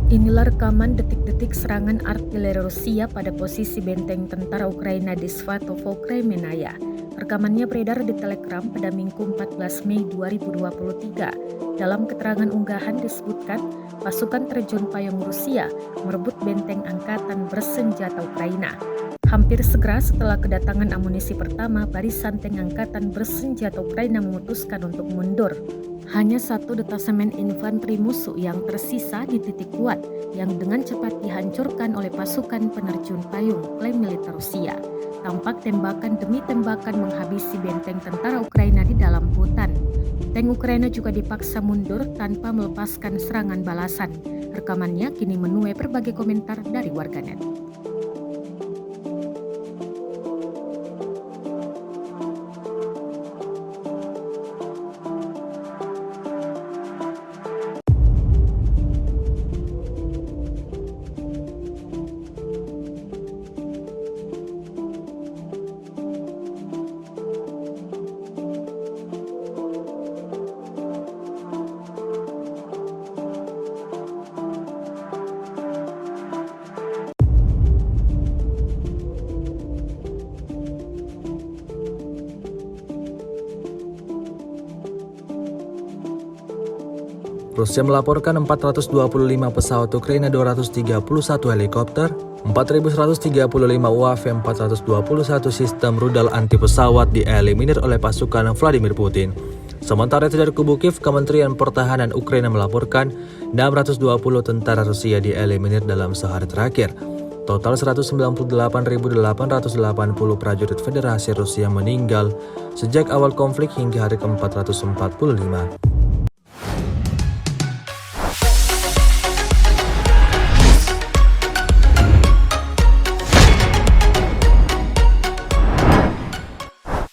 Inilah rekaman detik-detik serangan artileri Rusia pada posisi benteng tentara Ukraina di Svatovo, Kremenaya. Rekamannya beredar di Telegram pada Minggu 14 Mei 2023. Dalam keterangan unggahan disebutkan, pasukan terjun payung Rusia merebut benteng angkatan bersenjata Ukraina. Hampir segera setelah kedatangan amunisi pertama, barisan tank angkatan bersenjata Ukraina memutuskan untuk mundur. Hanya satu detasemen infanteri musuh yang tersisa di titik kuat yang dengan cepat dihancurkan oleh pasukan penerjun payung, klaim militer Rusia. Tampak tembakan demi tembakan menghabisi benteng tentara Ukraina di dalam hutan. Tank Ukraina juga dipaksa mundur tanpa melepaskan serangan balasan. Rekamannya kini menuai berbagai komentar dari warganet. Rusia melaporkan 425 pesawat Ukraina, 231 helikopter, 4.135 UAV, 421 sistem rudal anti pesawat dieliminir oleh pasukan Vladimir Putin. Sementara itu dari kubu Kiev, Kementerian Pertahanan Ukraina melaporkan 620 tentara Rusia dieliminir dalam sehari terakhir. Total 198.880 prajurit Federasi Rusia meninggal sejak awal konflik hingga hari ke-445.